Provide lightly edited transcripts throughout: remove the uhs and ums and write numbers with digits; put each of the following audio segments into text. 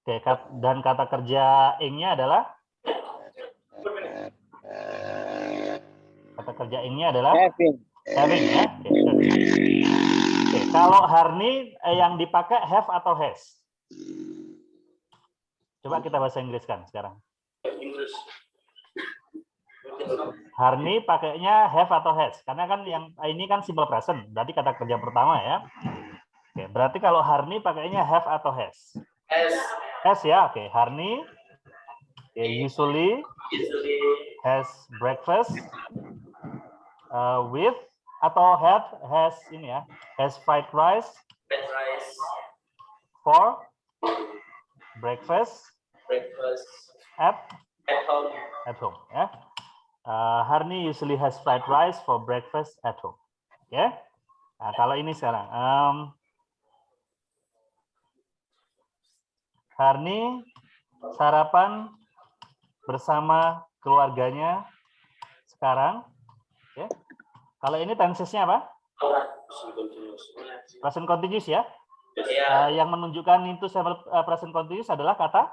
Oke, dan kata kerja ing-nya adalah having ya. Oke, oke, kalau Harni yang dipakai have atau has? Coba kita bahasa Inggriskan sekarang. Harni pakainya have atau has? Karena kan yang ini kan simple present, berarti kata kerja pertama ya. Oke, berarti kalau Harni pakainya have atau has? Has ya, oke. Harni usually has breakfast with atau has ini ya, has fried rice for breakfast at home ya. Harni usually has fried rice for breakfast at home. Oke. Nah, kalau ini sekarang Harni sarapan bersama keluarganya sekarang. Oke. Kalau ini tensesnya apa? Present continuous ya. Yang menunjukkan itu present continuous adalah kata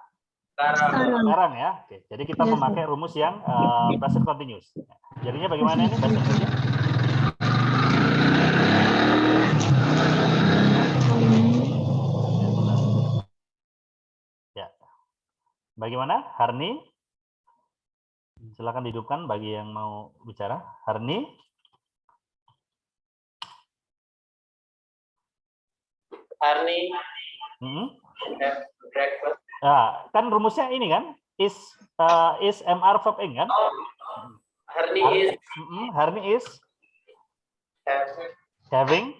sekarang ya. Oke. Jadi kita memakai rumus yang present continuous. Jadinya bagaimana ini bahasa Inggrisnya? Ya. Bagaimana? Harni? Silakan dihidupkan bagi yang mau bicara. Harni? Breakfast. Nah, kan rumusnya ini kan? Is MR verb ing kan? Harni is having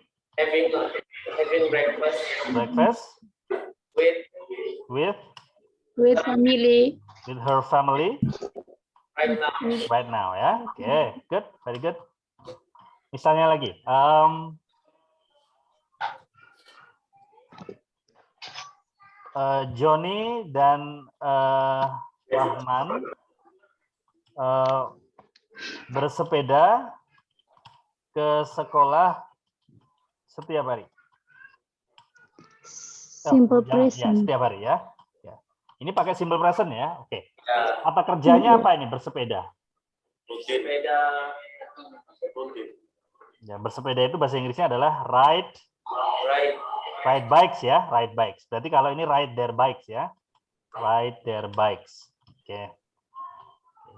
breakfast with family. With her family right now ya. Oke, good, very good. Misalnya lagi, Johnny dan Rahman bersepeda ke sekolah setiap hari. Simple present. Ya, setiap hari ya. Ini pakai simple present ya. Oke. Kata kerjanya apa ini? Bersepeda. Ya, bersepeda itu bahasa Inggrisnya adalah ride bikes ya, ride bikes. Berarti kalau ini ride their bikes ya. Ride their bikes. Oke.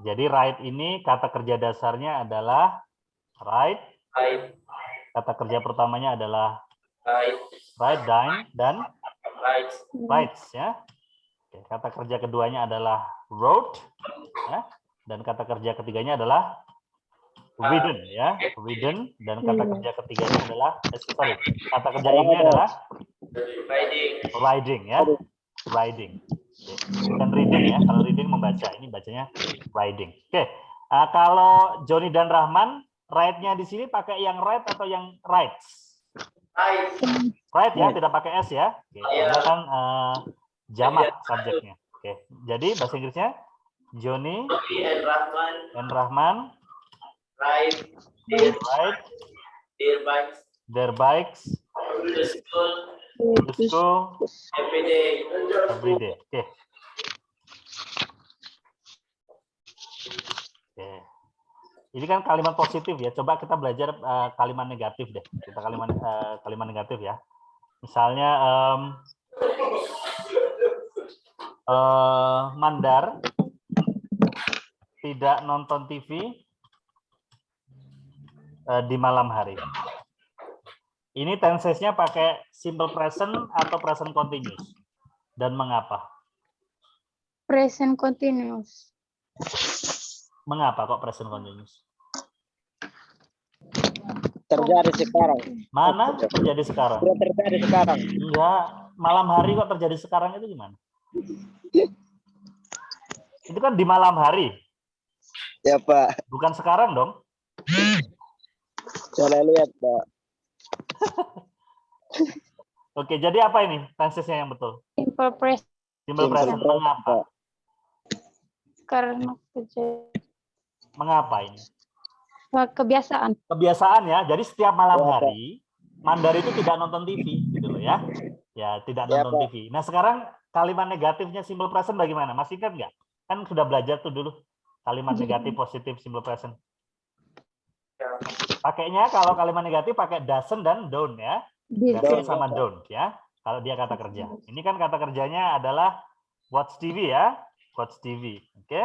Jadi ride ini kata kerja dasarnya adalah ride. Kata kerja pertamanya adalah ride, dine, dan rides ya. Oke, kata kerja keduanya adalah road, ya, dan kata kerja ketiganya adalah ridden, ya, ridden, dan kata kerja ketiganya adalah, kata kerja ini adalah riding, ya, riding. Oke. Bukan reading ya, kalau reading membaca, ini bacanya riding. Oke, kalau Johnny dan Rahman, ride-nya di sini pakai yang ride atau yang rides? Ride ya, tidak pakai s ya. Oke, karena kan jamak subjeknya. Oke, jadi bahasa Inggrisnya Johnny and Rahman ride their bikes to school every day. Oke. Oke. Ini kan kalimat positif ya. Coba kita belajar kalimat negatif deh. Kita kalimat negatif ya. Misalnya Mandar tidak nonton TV di malam hari. Ini tensesnya pakai simple present atau present continuous? Dan mengapa? Present continuous. Mengapa kok present continuous? Terjadi sekarang. Mana terjadi sekarang? Sudah terjadi sekarang. Enggak, malam hari kok terjadi sekarang itu gimana? Itu kan di malam hari. Ya, Pak. Bukan sekarang dong. Saya lihat, Pak. Oke, jadi apa ini tensesnya yang betul? Simple present. Simple present. Mengapa? Karena kerja. Mengapa ini? Kebiasaan. Kebiasaan ya. Jadi setiap malam hari Mandar itu tidak nonton TV gitu loh ya. Ya, tidak Ya, nonton Pak. TV. Nah, sekarang kalimat negatifnya simple present bagaimana? Masih ingat nggak? Kan sudah belajar tuh dulu kalimat negatif, positif, simple present. Pakainya kalau kalimat negatif pakai doesn't dan don't ya. Doesn't sama don't ya. Kalau dia kata kerja. Ini kan kata kerjanya adalah watch TV ya. Watch TV. Oke.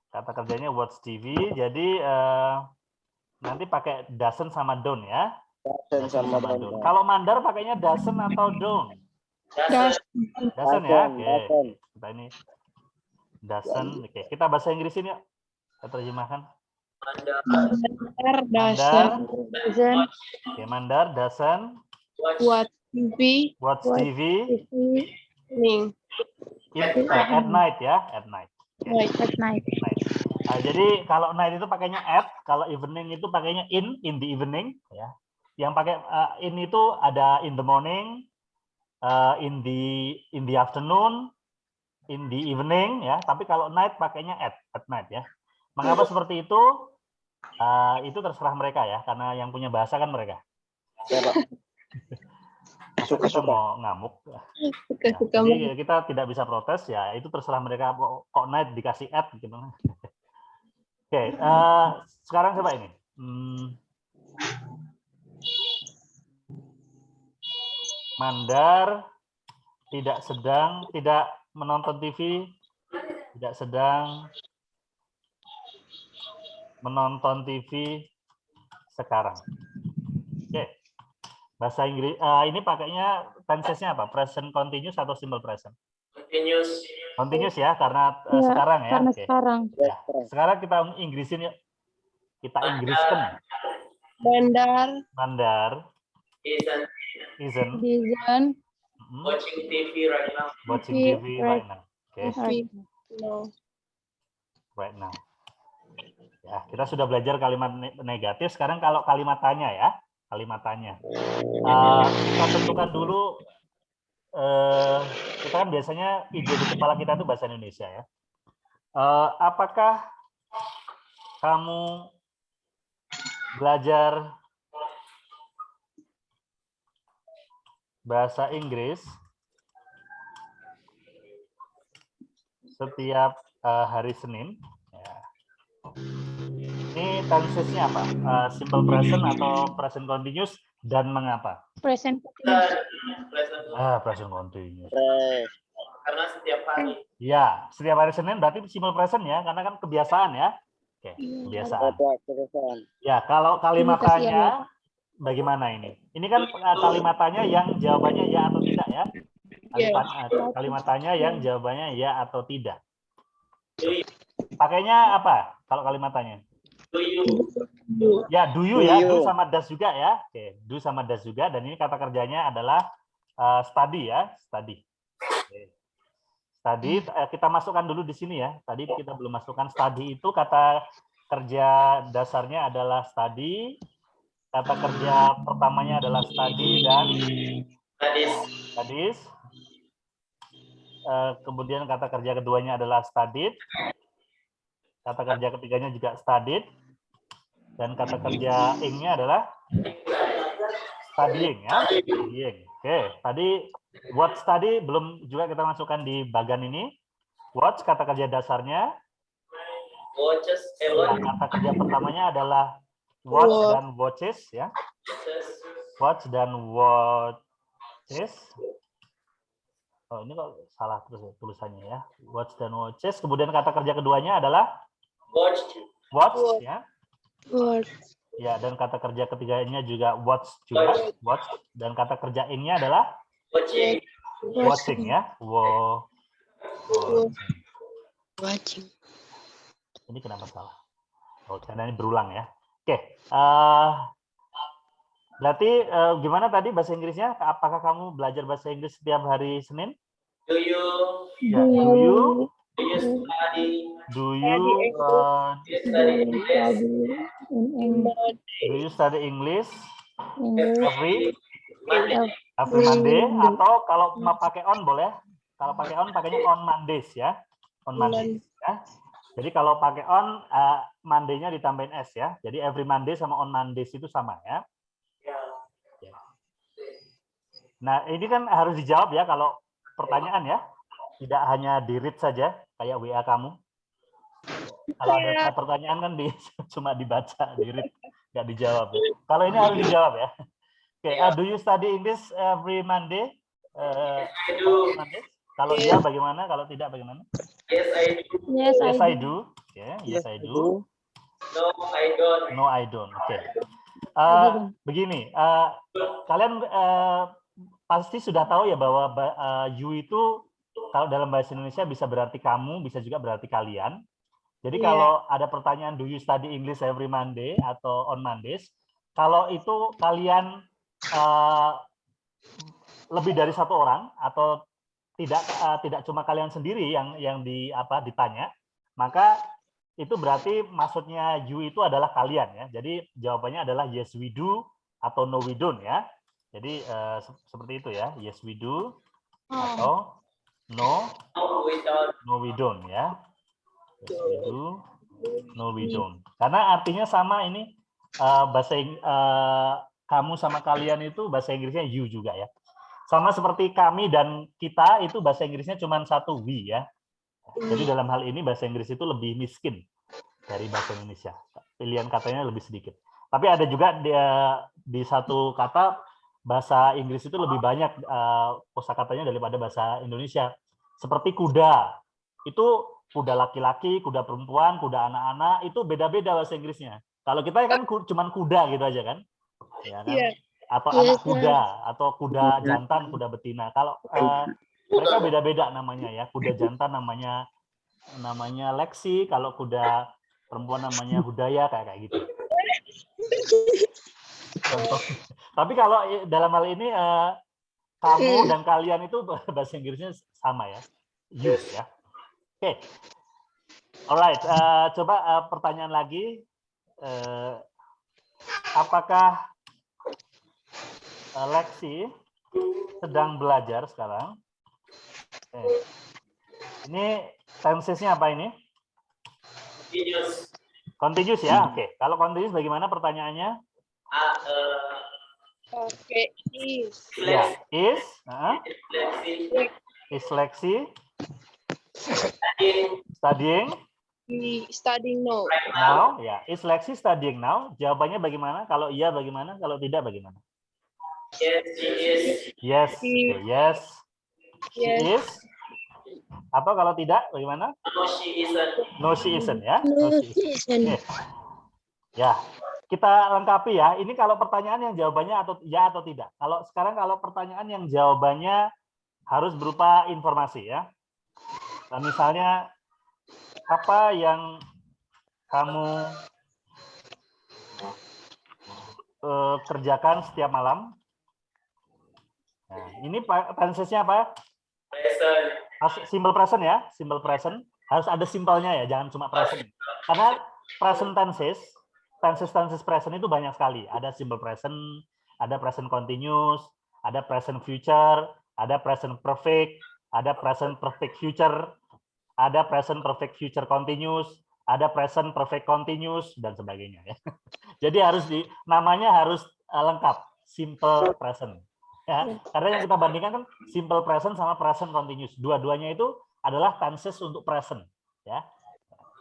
Kata kerjanya watch TV. Jadi nanti pakai doesn't sama don't ya. Doesn't sama don't. Don't. Kalau mandar pakainya doesn't atau don't? Doesn't ya. Oke. Doesn't. Kita ini doesn't. Oke. Kita bahasa Inggrisin yuk. Kita terjemahkan. Mandar Mandar. doesn't Oke, mandar doesn't watch TV watch TV evening at night ya, at night. at night. Nah, jadi kalau night itu pakainya at, kalau evening itu pakainya in the evening ya. Yang pakai in itu ada in the morning, in the afternoon, in the evening ya. Tapi kalau night pakainya at night ya. Mengapa seperti itu? Itu terserah mereka ya, karena yang punya bahasa kan mereka. Ya, Pak. Kita mau ngamuk. Nah, jadi kita tidak bisa protes ya, itu terserah mereka. Kok night dikasih at gitu. Oke, sekarang coba ini. Mandar tidak menonton TV, tidak sedang menonton TV sekarang. Oke. Bahasa Inggris ini pakainya tensesnya apa? Present continuous atau simple present? Continuous. Continuous ya, karena Ya, sekarang ya. karena Oke. sekarang. Ya. Sekarang kita Inggrisin yuk. Kita Inggriskan. Mandar isn't Watching TV right now. watching TV right now. Oke. Right now. Ya, kita sudah belajar kalimat negatif. Sekarang kalau kalimat tanya ya, kalimat tanya. Kita tentukan dulu. Kita kan biasanya ide di kepala kita itu bahasa Indonesia ya. Apakah kamu belajar bahasa Inggris setiap hari Senin? Ya. Ini tensesnya apa? Simple present atau present continuous dan mengapa? Present continuous. Present continuous. Karena setiap hari. Ya, setiap hari Senin berarti simple present ya, karena kan kebiasaan ya. Oke, kebiasaan. Ya, kalau kalimat tanya bagaimana ini? Ini kan kalimat tanya yang jawabannya ya atau tidak ya. Kalimat tanya yang jawabannya ya atau tidak. Pakainya apa kalau kalimat tanya? Do you? Ya, do you ya, do sama does juga ya. Oke, do sama does juga, dan ini kata kerjanya adalah study ya, study. Oke. Study, kita masukkan dulu di sini ya. Tadi kita belum masukkan study itu kata kerja dasarnya adalah study. Kata kerja pertamanya adalah study dan studies. Kemudian kata kerja keduanya adalah studied. Kata kerja ketiganya juga studied. Dan kata kerja ing-nya adalah studying ya. Studying. Oke, tadi what study belum juga kita masukkan di bagian ini. Watch kata kerja dasarnya. Watches. Kata kerja pertamanya adalah watch dan watches ya. Watch dan watches. Oh, ini kok salah terus ya, tulisannya ya. Watch dan watches. Kemudian kata kerja keduanya adalah watch ya. Ya, dan kata kerja ketiganya juga watch juga. Watch. Dan kata kerja ing-nya adalah watching ya. Watching. Ini kenapa salah? Oh, karena ini berulang ya. Oke. Berarti gimana tadi bahasa Inggrisnya? Apakah kamu belajar bahasa Inggris setiap hari Senin? Do you? Ya, do you Study? do you study English every Monday, atau kalau mau pakai on boleh? Kalau pakai on pakainya on Mondays ya. On Mondays ya. Jadi kalau pakai on Monday-nya ditambahin s ya. Jadi every Monday sama on Mondays itu sama ya. Nah, ini kan harus dijawab ya kalau pertanyaan ya. Tidak hanya di-read saja kayak WA kamu. Kalau ada pertanyaan kan cuma dibaca, di-read, nggak dijawab ya. Kalau ini harus dijawab ya. Oke, do you study English every Monday? I do. Monday? Kalau iya bagaimana? Kalau tidak bagaimana? Yes, I do. Yes, Yes, I I do. do. Yeah, yes, I do. No, I don't. No, I don't. Oke. Begini, kalian pasti sudah tahu ya bahwa you itu kalau dalam bahasa Indonesia bisa berarti kamu, bisa juga berarti kalian. Jadi kalau ada pertanyaan do you study English every Monday atau on Mondays, kalau itu kalian lebih dari satu orang atau tidak cuma kalian sendiri yang ditanya, maka itu berarti maksudnya you itu adalah kalian ya. Jadi jawabannya adalah yes we do atau no we don't ya. Jadi seperti itu ya, yes we do atau no we don't ya. Yes we do, no we don't. Karena artinya sama ini kamu sama kalian itu bahasa Inggrisnya you juga ya. Sama seperti kami dan kita itu bahasa Inggrisnya cuma satu we ya. Jadi dalam hal ini bahasa Inggris itu lebih miskin dari bahasa Indonesia. Pilihan katanya lebih sedikit. Tapi ada juga di satu kata bahasa Inggris itu lebih banyak kosakatanya daripada bahasa Indonesia. Seperti kuda. Itu kuda laki-laki, kuda perempuan, kuda anak-anak, itu beda-beda bahasa Inggrisnya. Kalau kita kan cuma kuda gitu aja kan. Ya kan? Atau anak kuda, atau kuda jantan, kuda betina. Kalau mereka beda-beda namanya ya. Kuda jantan namanya Lexi, kalau kuda perempuan namanya Hudaya kayak gitu. Contoh. Tapi kalau dalam hal ini kamu dan kalian itu bahasa Inggrisnya sama ya. Use ya. Oke. Alright, coba pertanyaan lagi. Apakah Lexi sedang belajar sekarang? Ini tenses-nya apa ini? Continuous. Continuous ya. Oke. Kalau continuous bagaimana pertanyaannya? Okay, is. Ya, is. Is Lexi studying? Studying now. Now, ya. Is Lexi studying now? Jawabannya bagaimana? Kalau iya bagaimana? Kalau tidak bagaimana? Yes, she is. Yes. Okay. Yes. She Yes. is. Atau kalau tidak bagaimana? No, she isn't. No, she isn't ya. No, No, she isn't. isn't. Okay. Ya, kita lengkapi ya. Ini kalau pertanyaan yang jawabannya atau ya atau tidak. Kalau sekarang kalau pertanyaan yang jawabannya harus berupa informasi ya. Nah, misalnya apa yang kamu kerjakan setiap malam? Nah, ini tensesnya apa? Present. Simple present ya, simple present. Harus ada simpelnya ya, jangan cuma present. Karena present tenses present itu banyak sekali. Ada simple present, ada present continuous, ada present future, ada present perfect, ada present perfect future, ada present perfect future continuous, ada present perfect continuous dan sebagainya ya. Jadi namanya harus lengkap, simple present. Ya, karena yang kita bandingkan kan simple present sama present continuous. Dua-duanya itu adalah tenses untuk present ya.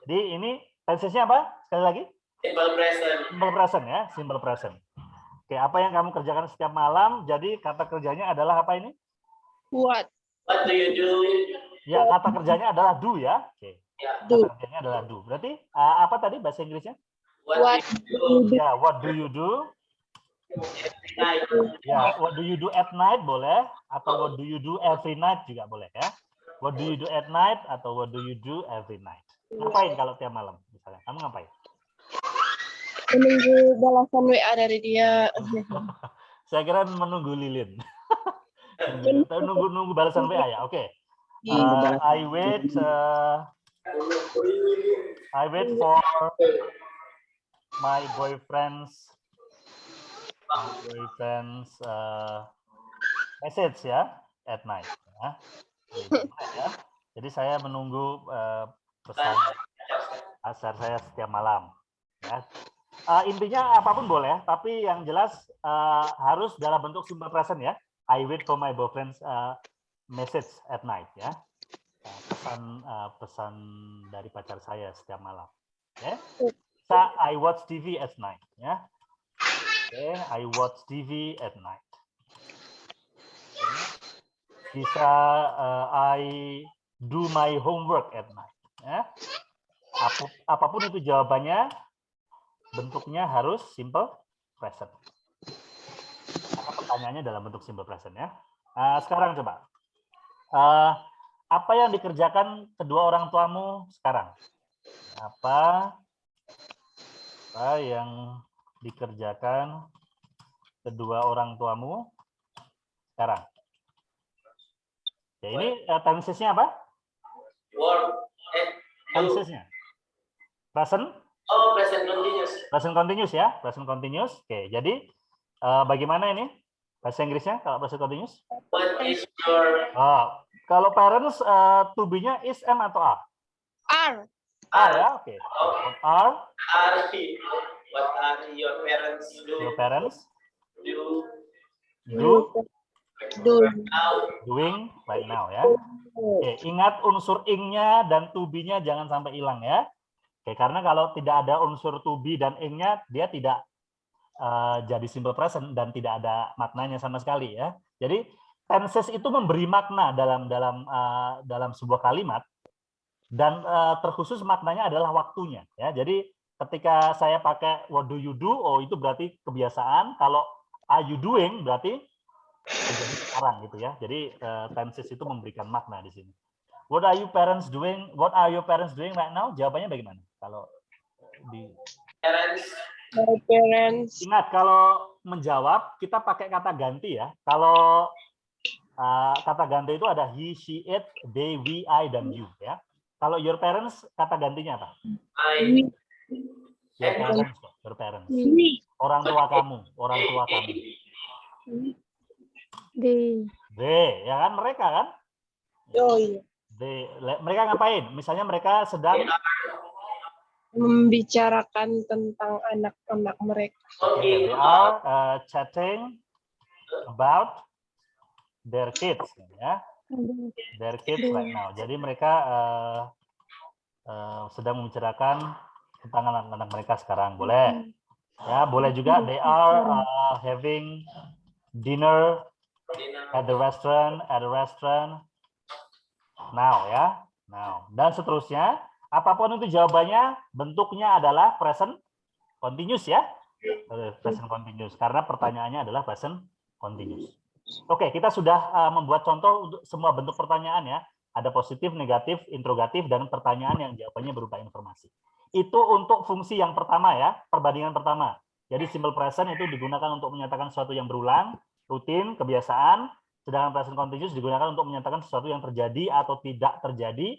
Jadi ini tensesnya apa? Sekali lagi? Simple present. Simple present ya, simple present. Oke, apa yang kamu kerjakan setiap malam? Jadi kata kerjanya adalah apa ini? What? What do you do? Ya, kata kerjanya adalah do ya. Oke. Do. Kata kerjanya adalah do. Berarti apa tadi bahasa Inggrisnya? What do you do? Ya, what do you do? Every night. Ya, what do you do at night boleh, atau what do you do every night juga boleh ya. What do you do at night atau what do you do every night? Ngapain kalau tiap malam misalnya? Kamu ngapain? Menunggu balasan WA dari dia. Saya kira menunggu lilin. Nunggu balasan WA ya. Oke. I wait for my boyfriend's message ya at night ya. Jadi saya menunggu pesan pacar saya setiap malam ya. Intinya apapun boleh, tapi yang jelas harus dalam bentuk simple present ya. I wait for my boyfriend's message at night, ya. Pesan dari pacar saya setiap malam. Ya. Bisa I watch TV at night, ya. Okay, I watch TV at night. Okay. Bisa I do my homework at night. Ya. Apapun itu jawabannya, bentuknya harus simple present. Karena pertanyaannya dalam bentuk simple present, ya. Sekarang coba. Apa yang dikerjakan kedua orang tuamu sekarang? Apa yang dikerjakan kedua orang tuamu sekarang? Ya, ini tensesnya apa? Work. Do. Tensesnya. Present? Oh, present continuous. Present continuous, ya. Present continuous. Oke, jadi bagaimana ini bahasa Inggrisnya kalau present continuous? What is your Kalau parents to be-nya is, am atau are? R. Ya, oke. what are your parents do? Your parents Do doing right now, ya. Oke, ingat unsur ing-nya dan to be-nya jangan sampai hilang, ya. Oke, karena kalau tidak ada unsur to be dan ing-nya, dia tidak jadi simple present dan tidak ada maknanya sama sekali, ya. Jadi tenses itu memberi makna dalam sebuah kalimat dan terkhusus maknanya adalah waktunya, ya. Jadi ketika saya pakai what do you do, oh itu berarti kebiasaan. Kalau are you doing berarti menjadi sekarang, gitu ya. Jadi tenses itu memberikan makna di sini. What are you parents doing? What are your parents doing right now? Jawabannya bagaimana? Kalau di parents. My parents. Ingat kalau menjawab kita pakai kata ganti, ya. Kalau kata ganti itu ada he, she, it, they, we, I, dan you, ya. Kalau your parents kata gantinya apa? I. Your parents. We. Orang tua kamu. They. Ya kan, mereka kan? Oh iya. Mereka ngapain? Misalnya mereka sedang Membicarakan tentang anak-anak mereka. they are chatting about their kids, ya. Their kids right now. Jadi mereka sedang membicarakan tentang anak-anak mereka sekarang. Boleh. Ya, boleh juga they are having dinner at the restaurant now, ya. Now. Dan seterusnya, apapun itu jawabannya, bentuknya adalah present continuous, ya. Present continuous karena pertanyaannya adalah present continuous. Oke, kita sudah membuat contoh untuk semua bentuk pertanyaan, ya. Ada positif, negatif, interrogatif, dan pertanyaan yang jawabannya berupa informasi. Itu untuk fungsi yang pertama, ya, perbandingan pertama. Jadi simple present itu digunakan untuk menyatakan sesuatu yang berulang, rutin, kebiasaan, sedangkan present continuous digunakan untuk menyatakan sesuatu yang terjadi atau tidak terjadi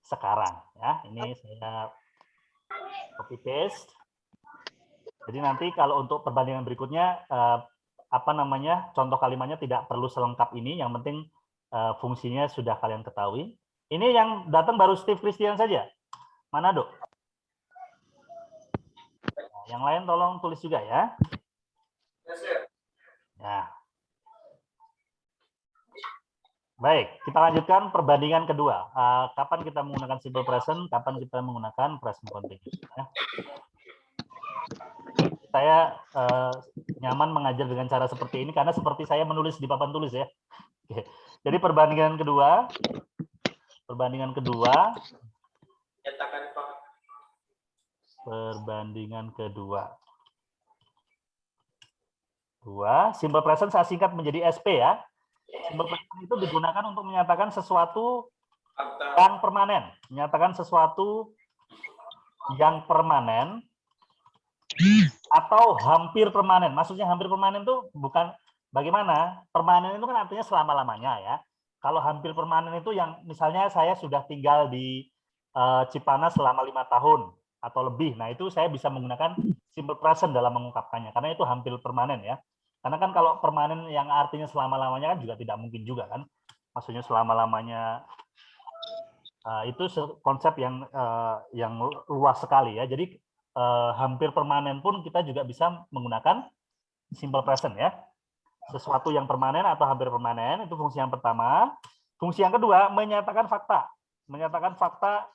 sekarang, ya. Ini saya copy paste. Jadi nanti kalau untuk perbandingan berikutnya contoh kalimatnya tidak perlu selengkap ini, yang penting fungsinya sudah kalian ketahui. Ini yang datang baru Steve Christian saja. Mana, Dok? Nah, yang lain tolong tulis juga, ya. Nah. Baik, kita lanjutkan perbandingan kedua. Kapan kita menggunakan simple present, kapan kita menggunakan present continuous, ya. Saya nyaman mengajar dengan cara seperti ini karena seperti saya menulis di papan tulis, ya. Oke. Jadi perbandingan kedua. Perbandingan kedua. Simple present saya singkat menjadi SP, ya. Simple present itu digunakan untuk menyatakan sesuatu yang permanen, menyatakan sesuatu yang permanen atau hampir permanen. Maksudnya hampir permanen itu bukan bagaimana? Permanen itu kan artinya selama-lamanya, ya. Kalau hampir permanen itu yang misalnya saya sudah tinggal di Cipanas selama 5 tahun atau lebih. Nah, itu saya bisa menggunakan simple present dalam mengungkapkannya karena itu hampir permanen, ya. Karena kan kalau permanen yang artinya selama-lamanya kan juga tidak mungkin juga, kan. Maksudnya selama-lamanya itu konsep yang luas sekali, ya. Jadi hampir permanen pun kita juga bisa menggunakan simple present, ya. sesuatu yang permanen atau hampir permanen, itu fungsi yang pertama. Fungsi yang kedua, menyatakan fakta. Menyatakan fakta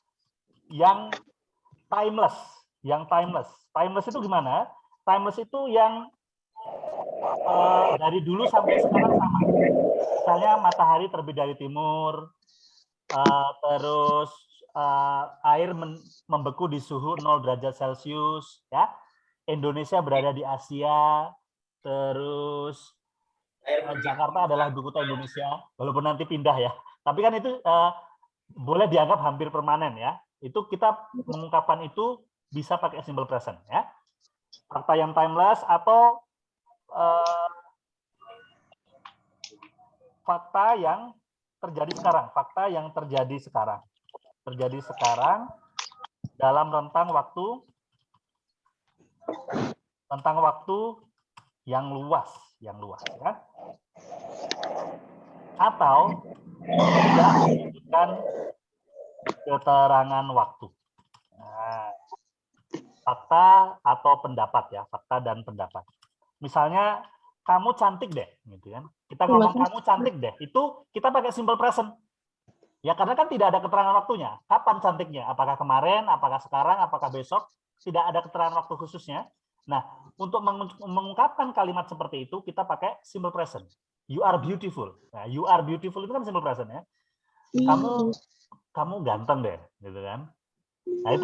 yang timeless. Yang timeless. Timeless itu gimana? Timeless itu yang dari dulu sampai sekarang sama. Misalnya matahari terbit dari timur, terus air membeku di suhu 0 derajat Celcius, ya. Indonesia berada di Asia, terus Jakarta adalah ibu kota Indonesia, walaupun nanti pindah ya. Tapi kan itu boleh dianggap hampir permanen ya. Itu kita mengungkapkan itu bisa pakai simple present ya. Fakta yang timeless atau fakta yang terjadi sekarang. Fakta yang terjadi sekarang. Terjadi sekarang dalam rentang waktu yang luas ya. Atau tidak menunjukkan keterangan waktu. Nah, fakta atau pendapat ya, fakta dan pendapat. Misalnya kamu cantik deh, gitu kan? Kita ngomong kamu cantik deh, itu kita pakai simple present. Ya karena kan tidak ada keterangan waktunya. Kapan cantiknya? Apakah kemarin? Apakah sekarang? Apakah besok? Tidak ada keterangan waktu khususnya. Nah, untuk mengungkapkan kalimat seperti itu kita pakai simple present. You are beautiful. Nah, you are beautiful itu kan simple present ya. Kamu ganteng deh, gitu kan? Nah,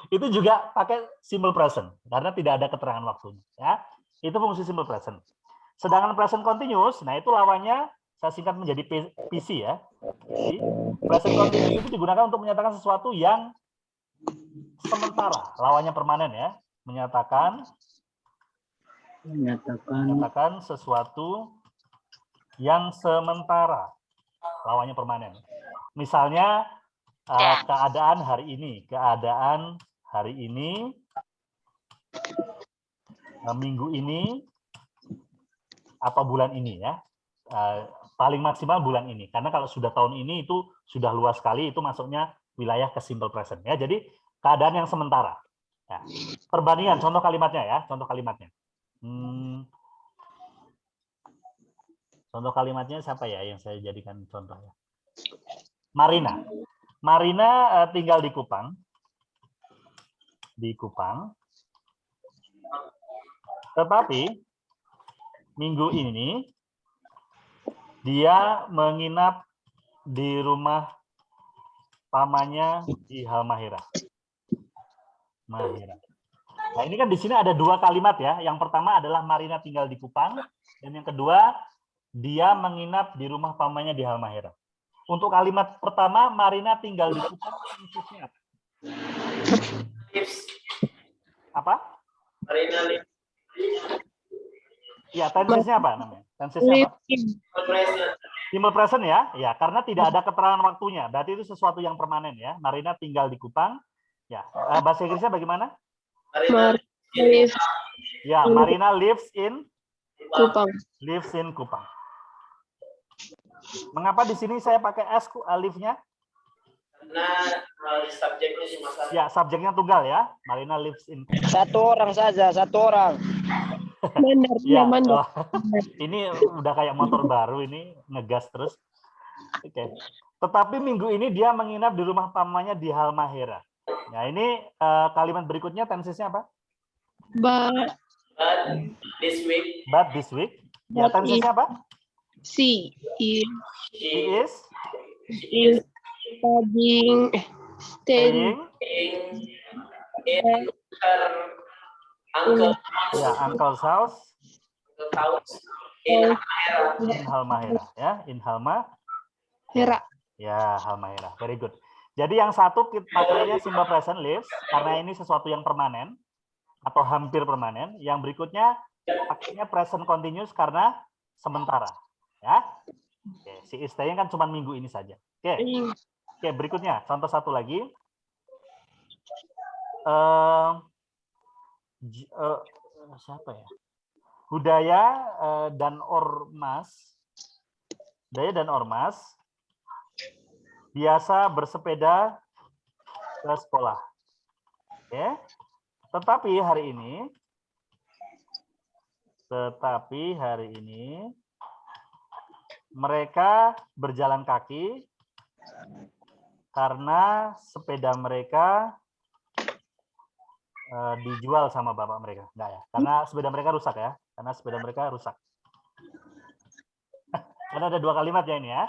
itu juga pakai simple present karena tidak ada keterangan waktunya ya. Itu fungsi simple present. Sedangkan present continuous, nah itu lawannya saya singkat menjadi PC ya. Jadi, present continuous itu digunakan untuk menyatakan sesuatu yang sementara, lawannya permanen ya. Menyatakan sesuatu yang sementara, lawannya permanen. Misalnya keadaan hari ini, minggu ini, atau bulan ini ya. Paling maksimal bulan ini. Karena kalau sudah tahun ini itu sudah luas sekali, itu masuknya wilayah ke simple present ya. Jadi keadaan yang sementara. Ya. Perbandingan contoh kalimatnya ya, contoh kalimatnya. Contoh kalimatnya siapa ya yang saya jadikan contoh ya? Marina. Marina tinggal di Kupang. Tetapi minggu ini dia menginap di rumah pamannya di Halmahera. Nah, ini kan di sini ada dua kalimat ya. Yang pertama adalah Marina tinggal di Kupang, dan yang kedua dia menginap di rumah pamannya di Halmahera. Untuk kalimat pertama, Marina tinggal di Kupang, tensesnya apa? Apa? Marina lives. Ya, tensesnya apa namanya? Tensesnya apa? Simple present ya. Ya, karena tidak ada keterangan waktunya. Berarti itu sesuatu yang permanen ya. Marina tinggal di Kupang. Ya, bahasa Inggrisnya bagaimana? Marina lives in Kupang. Mengapa di sini saya pakai S live-nya? Karena subjeknya cuma satu. Ya, subjeknya tunggal ya. Marina lives in Kupang. Satu orang saja, satu orang. Benar, Ya, benar. ini udah kayak motor baru ini, ngegas terus. Oke. Tetapi minggu ini dia menginap di rumah pamannya di Halmahera. Nah, ini kalimat berikutnya tensesnya apa? But this week. Ya, tensesnya apa? She She is studying staying In her uncle's house in Halmahera ya, in Hera. Ya, Halmahera. Very good. Jadi yang satu kita pakainya simple present lives karena ini sesuatu yang permanen atau hampir permanen. Yang berikutnya pakainya present continuous karena sementara. Ya. Oke, si is staying kan cuma minggu ini saja. Oke, berikutnya contoh satu lagi. Siapa ya? Budaya dan Ormas biasa bersepeda ke sekolah. Oke. Tetapi hari ini Tetapi hari ini mereka berjalan kaki karena sepeda mereka dijual sama bapak mereka. Enggak ya? Karena sepeda mereka rusak ya. Karena sepeda mereka rusak. Karena ada 2 kalimat ya ini ya.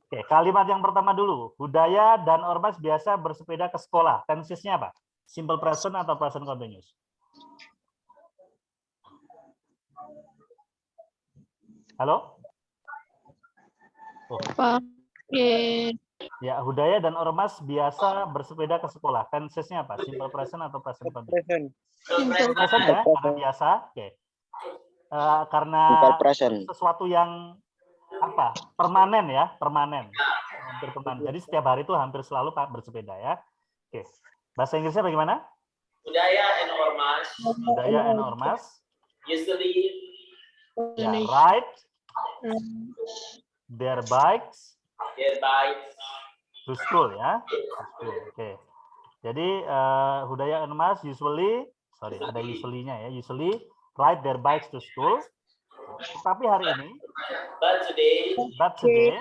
Oke, kalimat yang pertama dulu. Budaya dan ormas biasa bersepeda ke sekolah. Tensesnya apa? Simple present atau present continuous? Halo? Oh. Pakai Ya, budaya dan ormas biasa bersepeda ke sekolah. Tensesnya apa? Simple present atau present continuous? Present. simple Present ya, karena biasa. Oke. Karena Simple present. sesuatu yang apa? Permanen ya, permanen. Hampir permanen. Jadi setiap hari itu hampir selalu bersepeda ya. Oke. Bahasa Inggrisnya bagaimana? Budaya and ormas Budaya and ormas. usually Ya, ride their bikes their bikes to school ya. To school. Oke. Jadi budaya and ormas usually, sorry, ada usually-nya ya. Usually ride their bikes to school. Tapi hari ini, but today but today,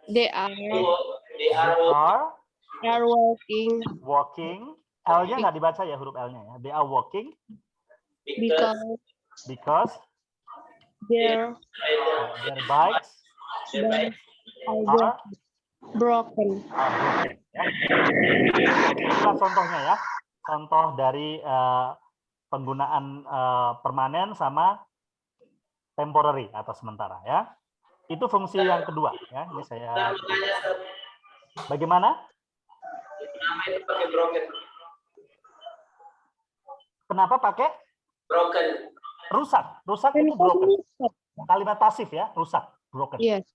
they are they are walking walking. L-nya nggak dibaca ya, huruf L-nya ya. They are walking because their their bikes their bikes are broken. ya. Itulah contohnya ya. Contoh dari penggunaan permanen sama temporary atau sementara ya. Itu fungsi yang kedua ya. Ini saya bagaimana? nama itu pakai broken Kenapa pakai broken rusak? Rusak itu broken. Kalimat pasif ya, rusak, broken. Yes.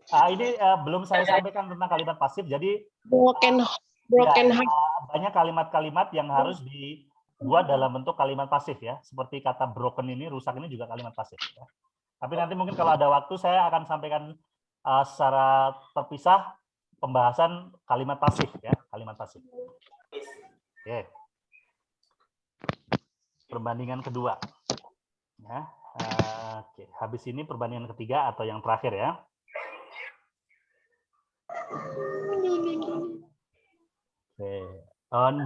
Ini belum saya sampaikan tentang kalimat pasif. Jadi Broken ya, heart. banyak kalimat-kalimat yang harus dibuat dalam bentuk kalimat pasif ya. Seperti kata broken ini, rusak ini juga kalimat pasif. Ya. Tapi nanti mungkin kalau ada waktu saya akan sampaikan secara terpisah pembahasan kalimat pasif ya, kalimat pasif. Oke. Perbandingan kedua. Ya. Oke. Habis ini perbandingan ketiga atau yang terakhir ya. Oke.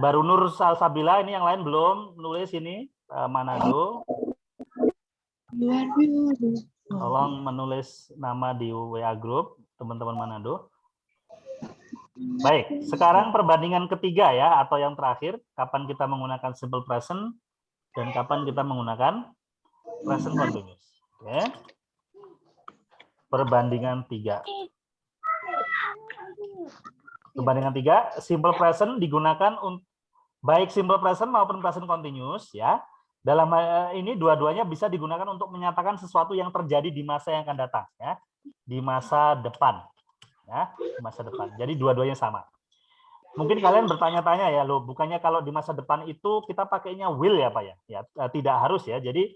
Baru Nur Salsabila, ini yang lain belum nulis ini. Manado. Tolong menulis nama di WA Group, teman-teman Manado. Baik, sekarang perbandingan ketiga ya, atau yang terakhir, kapan kita menggunakan simple present dan kapan kita menggunakan present continuous. Oke. Perbandingan 3. Perbandingan 3, simple present digunakan untuk baik simple present maupun present continuous ya. Dalam ini dua-duanya bisa digunakan untuk menyatakan sesuatu yang terjadi di masa yang akan datang ya. Di masa depan. Ya, di masa depan. Jadi dua-duanya sama. Mungkin kalian bertanya-tanya ya, loh, bukannya kalau di masa depan itu kita pakainya will ya Pak ya? Ya, tidak harus ya. Jadi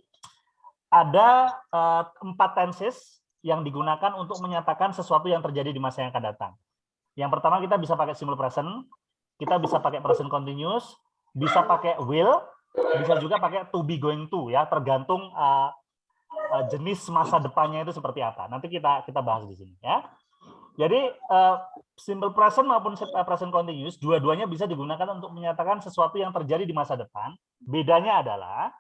ada 4 tenses yang digunakan untuk menyatakan sesuatu yang terjadi di masa yang akan datang. Yang pertama kita bisa pakai simple present, kita bisa pakai present continuous, bisa pakai will, bisa juga pakai to be going to ya, tergantung jenis masa depannya itu seperti apa. Nanti kita bahas di sini ya. Jadi simple present maupun present continuous dua-duanya bisa digunakan untuk menyatakan sesuatu yang terjadi di masa depan. Bedanya adalah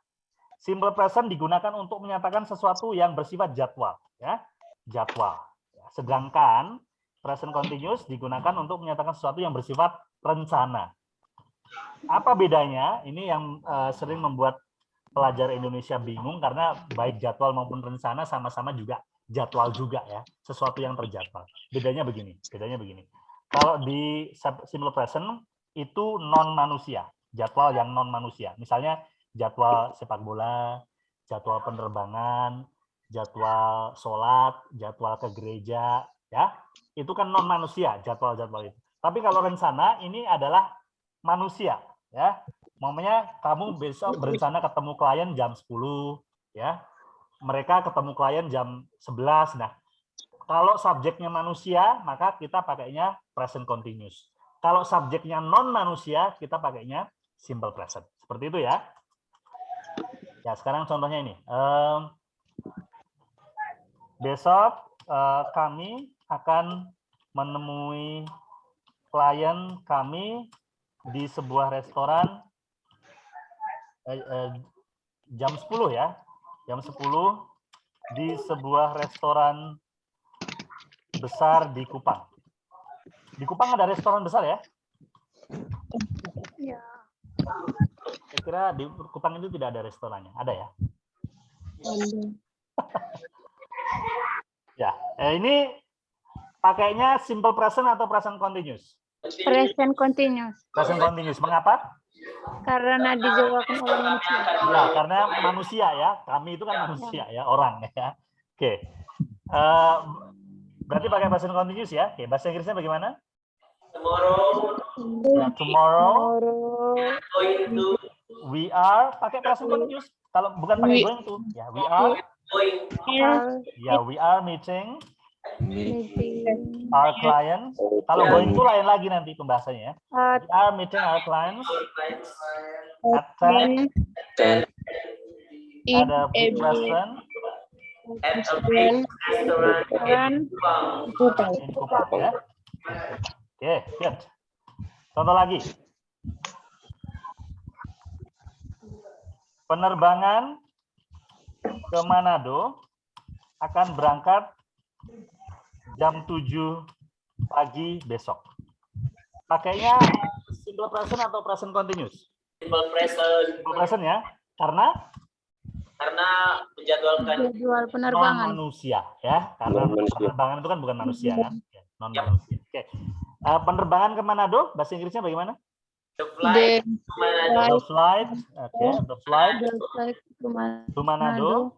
simple present digunakan untuk menyatakan sesuatu yang bersifat jadwal ya, jadwal. Sedangkan present continuous digunakan untuk menyatakan sesuatu yang bersifat rencana. Apa bedanya? Ini yang sering membuat pelajar Indonesia bingung karena baik jadwal maupun rencana sama-sama juga jadwal juga ya, sesuatu yang terjadwal. Bedanya begini. Kalau di simple present itu non manusia, jadwal yang non manusia. Misalnya jadwal sepak bola, jadwal penerbangan, jadwal sholat, jadwal ke gereja, ya itu kan non manusia jadwal-jadwal itu. Tapi kalau rencana ini adalah manusia, ya. Mamanya kamu besok berencana ketemu klien jam 10, ya. Mereka ketemu klien jam 11. Nah, kalau subjeknya manusia, maka kita pakainya present continuous. Kalau subjeknya non manusia, kita pakainya simple present. Seperti itu ya. Ya, sekarang contohnya ini. Besok kami akan menemui klien kami di sebuah restoran jam 10 ya. Jam 10 di sebuah restoran besar di Kupang. Di Kupang ada restoran besar ya? Ya. Saya kira di Kupang itu tidak ada restorannya. Ada ya? Ya, ini pakainya simple present atau present continuous? Present continuous. Present continuous. Mengapa? Karena dijawabkan oleh manusia. Ya, karena manusia ya. Kami itu kan manusia ya, orang ya. Oke. Berarti pakai present continuous ya. Oke, bahasa Inggrisnya bagaimana? Tomorrow, Ya, tomorrow going to, we are pakai present continuous. Kalau bukan pakai going to, ya we are. going, Ya, we are meeting Meeting our clients. Kalau going to lain lagi nanti pembahasannya ya. at We are meeting our clients our clients at 10 In at a big restaurant at a big restaurant in Kupang. in Kupang ya. Oke, good. Contoh lagi. Penerbangan ke Manado akan berangkat jam 7 pagi besok. Pakainya simple present atau present continuous? Simple present, Simple present ya. Karena karena menjadwalkan jadwal non penerbangan. manusia ya. Karena penerbangan itu kan bukan manusia kan. Non manusia. Oke. Penerbangan ke Manado bahasa Inggrisnya bagaimana? the flight the to Manado. The flight, oke, the flight The flight to to Manado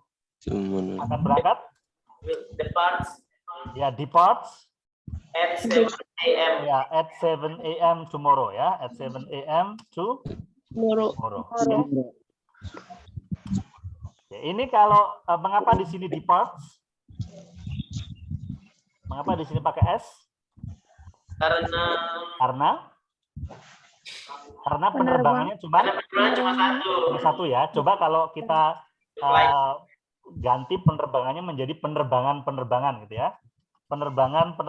akan berangkat Will depart ya departs at 7 a.m. ya at 7 a.m. tomorrow ya, at 7 a.m. tomorrow. tomorrow. Oke, ini kalau mengapa di sini departs? Mengapa di sini pakai s? Karena penerbangannya cuma satu ya. Coba kalau kita ganti penerbangannya menjadi penerbangan gitu ya. Penerbangan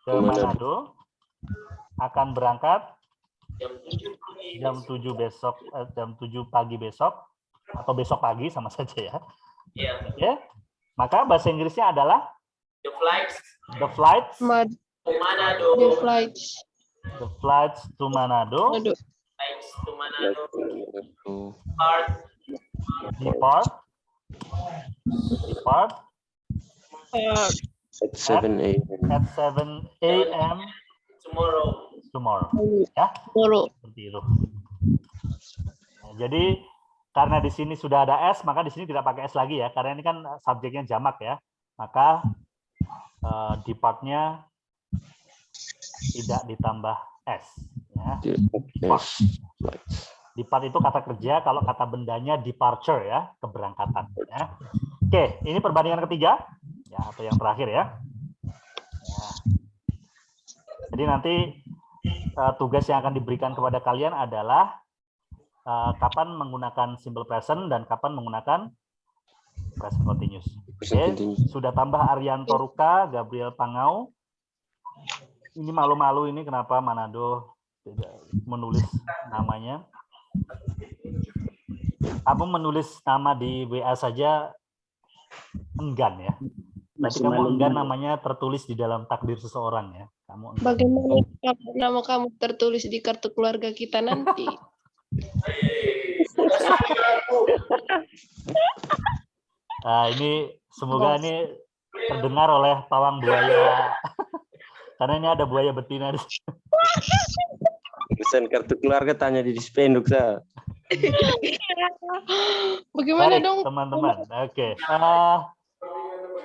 ke Manado akan berangkat jam 7 besok, jam 7 pagi besok atau besok pagi sama saja ya. Yeah. Oke. Maka bahasa Inggrisnya adalah The flights the flights to Manado. The flights. the flights to Manado Flights to Manado. Depart depart At 7 a.m. at 7 a.m. tomorrow. Ya, Tomorrow. seperti itu. Nah, jadi karena di sini sudah ada S, maka di sini tidak pakai S lagi ya, karena ini kan subjeknya jamak ya. Maka departnya tidak ditambah S. Ya. Depart itu kata kerja, kalau kata bendanya departure ya, keberangkatan. Ya. Oke, ini perbandingan ketiga, ya atau yang terakhir ya. Ya. Jadi nanti tugas yang akan diberikan kepada kalian adalah kapan menggunakan simple present dan kapan menggunakan present continuous. Oke, sudah tambah Arianto Ruka, Gabriel Pangau. Ini malu-malu ini kenapa Manado tidak menulis namanya. Kamu menulis nama di WA saja enggan ya. Berarti kamu enggan namanya tertulis di dalam takdir seseorang ya. Kamu enggan. Bagaimana kalau nama kamu tertulis di kartu keluarga kita nanti? Nah, ini semoga ini terdengar oleh pawang buaya. Karena ini ada buaya betina di sini. Pesan kartu keluarga tanya di spenduk saya. Bagaimana Baik, dong? teman-teman. Oke.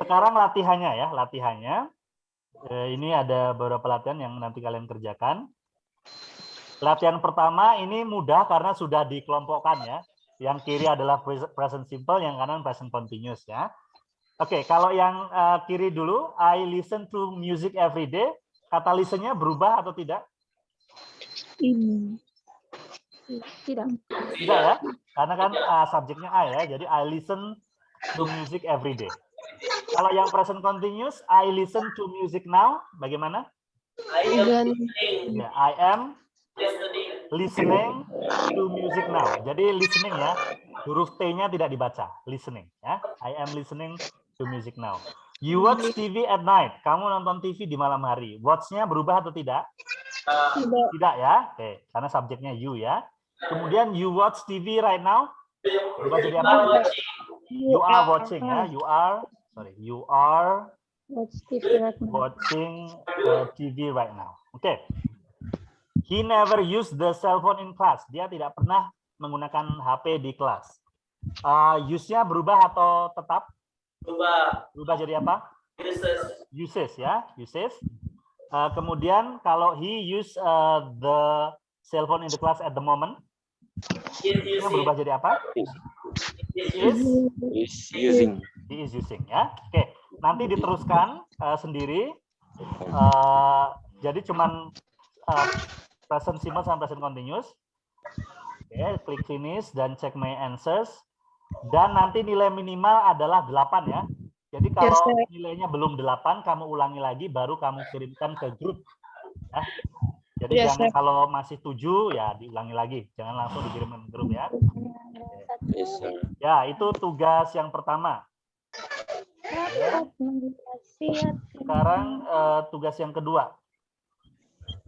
Sekarang latihannya ya, latihannya. Ini ada beberapa latihan yang nanti kalian kerjakan. Latihan pertama ini mudah karena sudah dikelompokkan ya. Yang kiri adalah present simple, yang kanan present continuous ya. Oke, kalau yang kiri dulu, I listen to music every day. Kata listen-nya berubah atau tidak? Tidak. Tidak ya, karena kan subjeknya I ya, jadi I listen to music every day. Kalau yang present continuous, I listen to music now, bagaimana? I am Dan listening. Ya, I am Listening. listening to music now. Jadi listening ya, huruf T-nya tidak dibaca, listening ya. I am listening to music now. You watch TV at night. Kamu nonton TV di malam hari. Watch-nya berubah atau tidak? tidak. Tidak ya. Oke, karena subjeknya you ya. Kemudian you watch TV right now. Berubah jadi apa? You are watching ya. You are Watch TV right now. watching TV right now. Oke. He never used the cell phone in class. Dia tidak pernah menggunakan HP di kelas. Use-nya berubah atau tetap? Berubah jadi apa? Uses ya. Uses. Kemudian kalau he use the cell phone in the class at the moment, use-nya berubah jadi apa? Is Using. he is using ya. Oke. Nanti diteruskan sendiri. Jadi cuman present simple sama present continuous. Oke, klik finish dan check my answers. Dan nanti nilai minimal adalah 8 ya. Jadi kalau sir. nilainya belum 8, kamu ulangi lagi baru kamu kirimkan ke grup. Ya. Jadi Yes, jangan sir. kalau masih 7 ya diulangi lagi. Jangan langsung dikirimkan ke grup ya. Yes, sir. Ya, itu tugas yang pertama. Sekarang tugas yang kedua.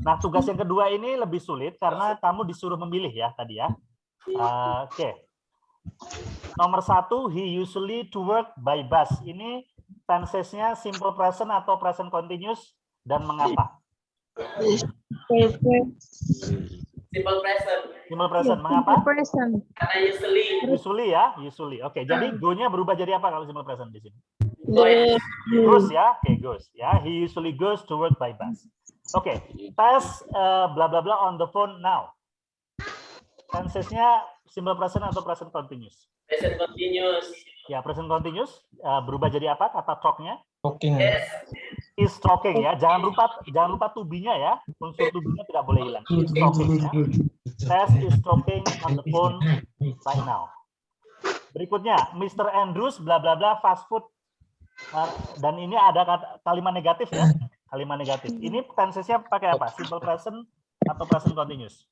Nah, tugas yang kedua ini lebih sulit karena kamu disuruh memilih ya tadi ya. Oke. Nomor 1, he usually to work by bus. Ini tenses-nya simple present atau present continuous dan mengapa? Simple present. Simple present, mengapa? Present. Karena usually. Usually ya, usually. Oke, jadi go-nya berubah jadi apa kalau simple present di sini? Go. Goes ya, oke goes ya. He usually goes to work by bus. Oke, tes bla bla bla on the phone now. Tensesnya simple present atau present continuous? Present continuous. Ya, present continuous berubah jadi apa kata talk-nya? Talking. Yes. Is talking ya. Jangan lupa to be-nya ya. Unsur to be-nya tidak boleh hilang. Is talking ya. Tes is talking on the phone right now. Berikutnya, Mr. Andrews bla bla bla fast food. Dan ini ada kalimat negatif ya. Kalimat negatif. Ini tensesnya pakai apa? Simple present atau present continuous?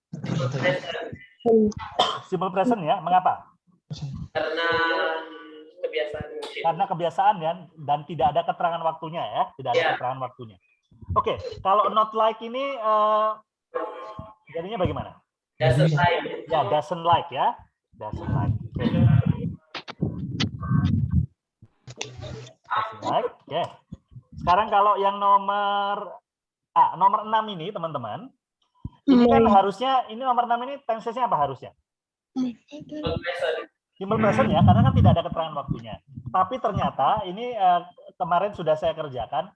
Simple present ya. Mengapa? Karena kebiasaan mungkin. Karena kebiasaan ya, dan tidak ada keterangan waktunya ya. Tidak ada keterangan waktunya. Oke, kalau not like ini jadinya bagaimana? Doesn't like. Ya, doesn't like ya. Doesn't like. Oke. Doesn't like. Oke. Sekarang kalau yang nomor 6 ini teman-teman. Ini kan harusnya, ini nomor 6 ini tensesnya apa harusnya? Simple present. Simple present ya, karena kan tidak ada keterangan waktunya. Tapi ternyata ini kemarin sudah saya kerjakan.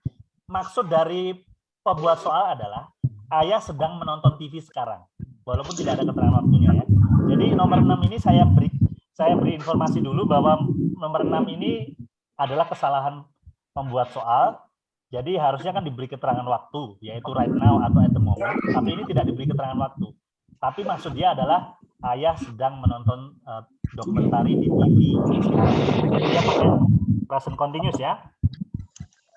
Maksud dari pembuat soal adalah ayah sedang menonton TV sekarang, walaupun tidak ada keterangan waktunya ya. Jadi nomor 6 ini saya beri informasi dulu bahwa nomor 6 ini adalah kesalahan pembuat soal. Jadi harusnya kan diberi keterangan waktu, yaitu right now atau at the moment. Tapi ini tidak diberi keterangan waktu. Tapi maksud dia adalah ayah sedang menonton dokumentari di TV. Jadi dia pakai present continuous ya.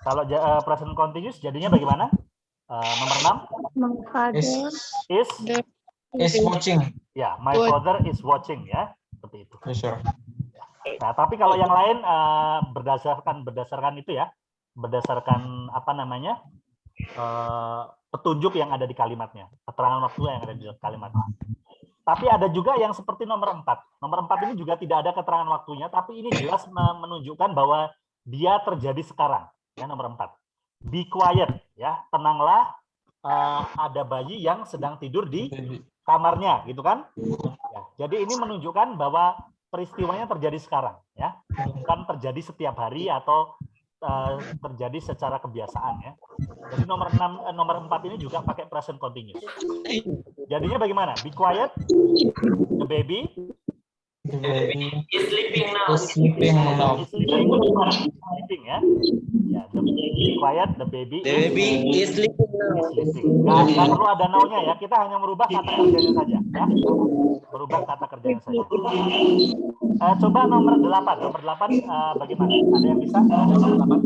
Kalau present continuous jadinya bagaimana? Nomor 6? My father Is watching. ya, my father is watching ya. Seperti itu. Yes, sir. Nah, tapi kalau yang lain berdasarkan itu ya. Berdasarkan apa namanya? Petunjuk yang ada di kalimatnya. Keterangan waktu yang ada di kalimatnya. Tapi ada juga yang seperti nomor 4. Nomor 4 ini juga tidak ada keterangan waktunya, tapi ini jelas menunjukkan bahwa dia terjadi sekarang. Ya, nomor 4. Be quiet, ya, tenanglah. Ada bayi yang sedang tidur di kamarnya, gitu kan? Ya, jadi ini menunjukkan bahwa peristiwanya terjadi sekarang, ya, bukan terjadi setiap hari atau terjadi secara kebiasaan, ya. Jadi nomor 4 ini juga pakai present continuous. Jadinya bagaimana? Be quiet, the baby The baby is sleeping now. Sleeping now. Sleeping ya. Ya, be quiet, the baby is sleeping now. sleeping. Nggak perlu ada now-nya ya. Kita hanya merubah kata kerjanya saja. Ya. Merubah kata kerjanya saja. Coba nomor 8. Nomor 8 bagaimana? Ada yang bisa? Nomor 8.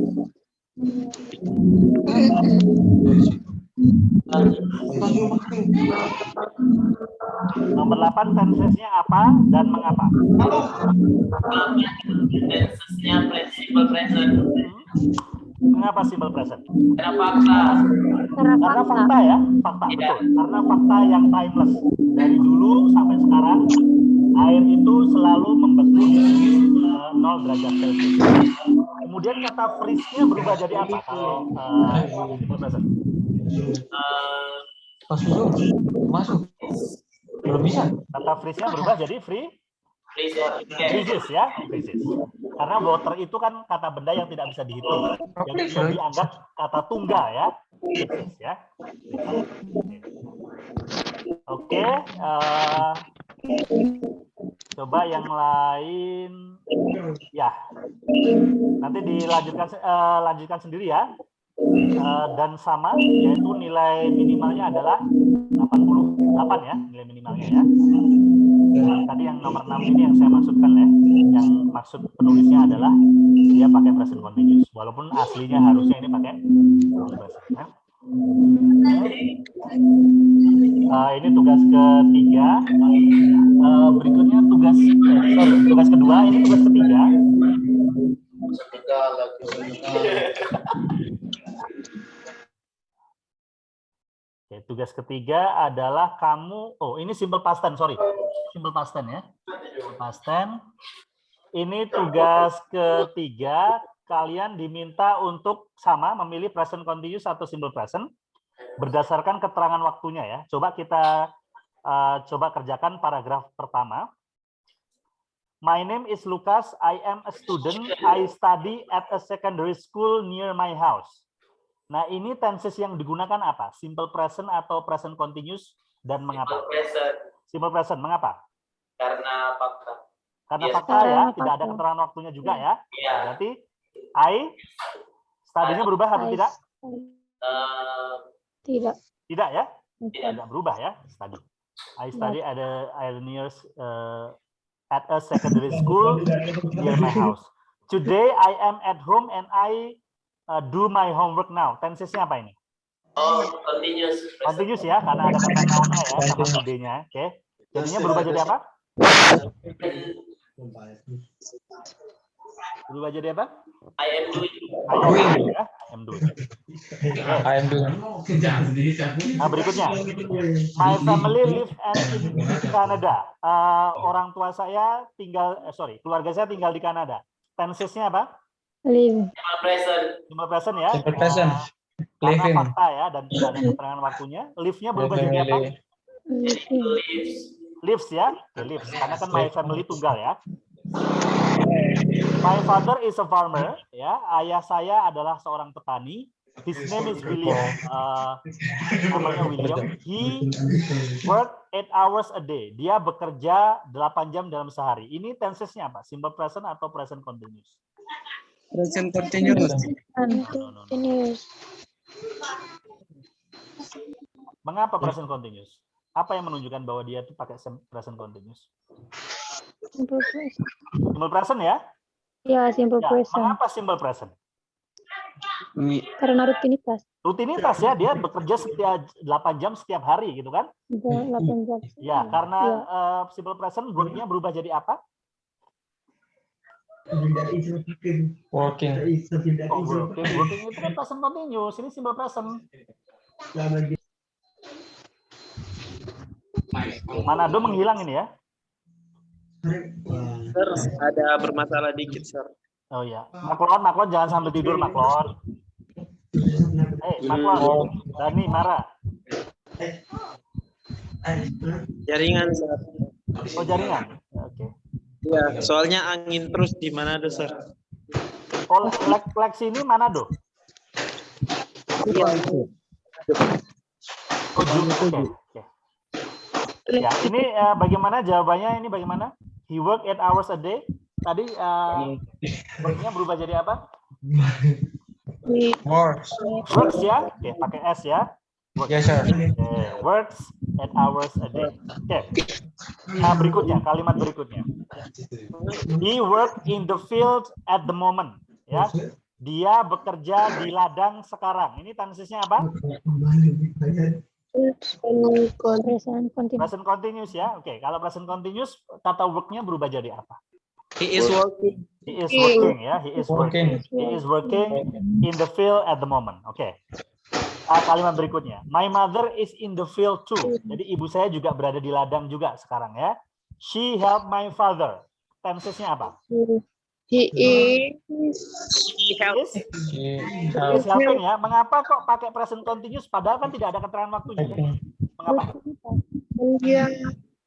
Nomor 8 tensesnya apa dan mengapa? Tensesnya simple present. Mengapa simple present? Karena fakta. Karena fakta ya, fakta betul. Karena fakta yang timeless. Dari dulu sampai sekarang air itu selalu membeku di suhu 0 derajat Celcius. Kemudian kata freeze-nya berubah jadi apa kalau simple present? Masuk. Belum bisa. Kata freeze-nya berubah jadi freezes ya, freezes. Karena water itu kan kata benda yang tidak bisa dihitung, yang dianggap kata tunggal ya, freezes ya. Oke, coba yang lain, ya. Nanti lanjutkan sendiri ya. Dan sama, yaitu nilai minimalnya adalah 88 ya, nilai minimalnya ya. Tadi yang nomor 6 ini yang saya maksudkan ya, yang maksud penulisnya adalah dia pakai present continuous, walaupun aslinya harusnya ini pakai present ya. Ini tugas ketiga. Berikutnya tugas kedua, ini tugas ketiga. Oke, tugas ketiga adalah kamu, ini simple past tense, sorry. Simple past tense ya. Simple past tense. Ini tugas ketiga, kalian diminta untuk sama memilih present continuous atau simple present berdasarkan keterangan waktunya ya. Coba kita coba kerjakan paragraf pertama. My name is Lucas. I am a student. I study at a secondary school near my house. Nah, ini tenses yang digunakan apa? Simple present atau present continuous dan mengapa? Simple present. Mengapa? Karena fakta. Karena fakta ya, tidak ada keterangan waktunya juga ya. Berarti I study-nya berubah atau tidak? Tidak. Tidak ya? Tidak berubah ya, study. I study at a secondary school near my house. Today I am at home and I do my homework now. Tensesnya apa ini? Continuous. Continuous ya, karena ada kata now-nya ya, sama today-nya. Oke. Jadinya berubah jadi apa? Berubah jadi apa? I am doing. Ya, I am doing. Nah, berikutnya. My family live in Canada. Orang tua saya keluarga saya tinggal di Kanada. Tensesnya apa? Live. Simple present ya. Simple present. Karena Living. fakta ya dan tidak ada keterangan waktunya. Live-nya berubah jadi apa? Lives ya. Lives. Karena kan my family tunggal ya. My father is a farmer. Ya, ayah saya adalah seorang petani. His name is William. Namanya William. He work 8 hours a day. Dia bekerja 8 jam dalam sehari. Ini tensesnya apa? Simple present atau present continuous? Present continuous. Continuous. Mengapa present continuous? Apa yang menunjukkan bahwa dia itu pakai present continuous? Simple present. Simple present ya? Ya, simple Ya, present. mengapa simple present? Karena rutinitas. Rutinitas ya, dia bekerja setiap 8 jam setiap hari gitu kan? 8 jam. Ya, karena simple present work-nya berubah jadi apa? Working. Working itu kan present continuous, ini simple present. Manado menghilang ini ya? Sir, ada bermasalah dikit, Sir. Oh ya, Maklon jangan sambil tidur Maklon. Maklon, Dani marah. Jaringan, Sir. Oh jaringan, oke. Iya, soalnya angin terus di Manado, Sir. Oh, Lex ini Manado. Iya. Oh, oke. Ya, ini bagaimana jawabannya? Ini bagaimana? He work 8 hours a day. Tadi worknya berubah jadi apa? Works. Works ya. Oke, pakai S ya. Works. Yes, sir. Works 8 hours a day. Oke. Nah, berikutnya, kalimat berikutnya. He work in the field at the moment. Ya. Dia bekerja di ladang sekarang. Ini tenses-nya apa? Present continuous. Present continuous ya. Oke, kalau present continuous kata work-nya berubah jadi apa? He is working. He is working ya. He is working. Working. He is working in the field at the moment. Oke. Kalimat berikutnya. My mother is in the field too. Jadi ibu saya juga berada di ladang juga sekarang ya. She helped my father. Tenses-nya apa? He is He is helping ya. Mengapa kok pakai present continuous padahal kan tidak ada keterangan waktunya? Mengapa? dia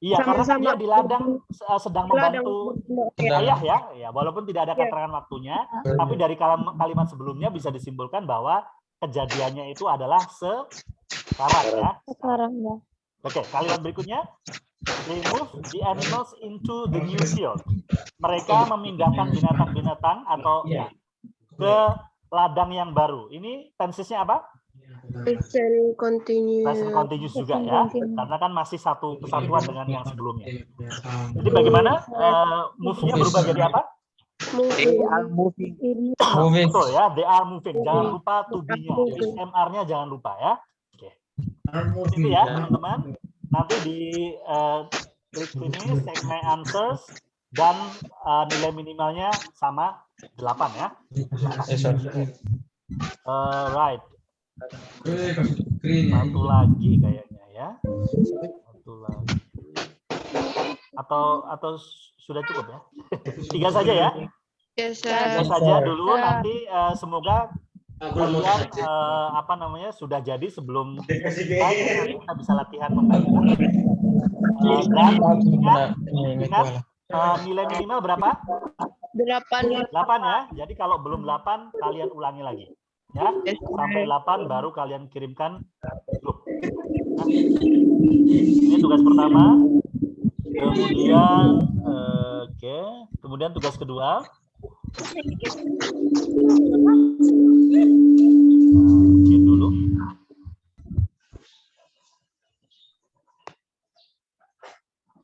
Iya, karena kan sama-sama dia di ladang sedang membantu ayah ya. Ya, walaupun tidak ada Ya. keterangan waktunya, tapi dari kalimat sebelumnya bisa disimpulkan bahwa kejadiannya itu adalah sekarang ya. Sekarang ya. Oke, kalimat berikutnya. They move the animals into the new field. Mereka memindahkan binatang-binatang atau ke ladang yang baru. Ini tensesnya apa? present continuous. Present continuous juga Present ya. continuous. Karena kan masih satu kesatuan dengan yang sebelumnya. Jadi bagaimana move-nya berubah jadi apa? They are moving. Ini Moving. Betul ya, they are moving. Jangan lupa to be-nya. MR-nya jangan lupa ya. Oke. Itu ya, teman-teman. Nanti di klik ini, check my answers, dan nilai minimalnya sama 8 ya. Yes, sir. Right. Satu lagi kayaknya ya. Satu lagi. Atau sudah cukup ya? 3 saja ya. Yes, Tiga sir. saja dulu. Nanti semoga kalian sudah jadi sebelum kita bisa latihan membaca. Dan ingat nilai minimal berapa? 8. 8 ya. Jadi kalau belum 8 kalian ulangi lagi. Ya, sampai 8 baru kalian kirimkan grup. Nah, ini tugas pertama. Kemudian kemudian tugas kedua. Mungkin dulu.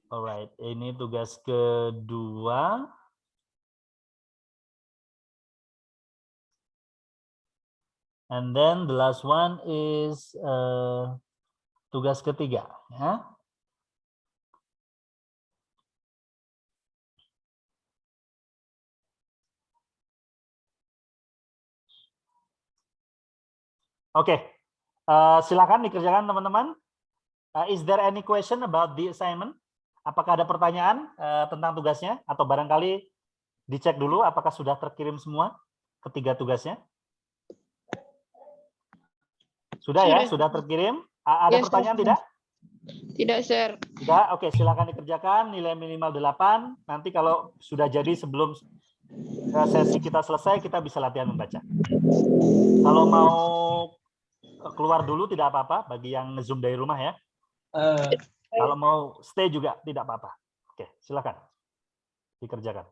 Alright, ini tugas kedua. And then the last one is tugas ketiga. Ya. Oke, silakan dikerjakan teman-teman. Is there any question about the assignment? Apakah ada pertanyaan tentang tugasnya? Atau barangkali dicek dulu apakah sudah terkirim semua ketiga tugasnya? Sudah ya, sudah terkirim. Ada Yes, pertanyaan sir. tidak? Tidak, sir. Tidak, oke, silakan dikerjakan. Nilai minimal 8. Nanti kalau sudah jadi sebelum sesi kita selesai, kita bisa latihan membaca. Kalau mau keluar dulu tidak apa-apa bagi yang nge-zoom dari rumah ya. Kalau mau stay juga tidak apa-apa. Oke, silakan dikerjakan.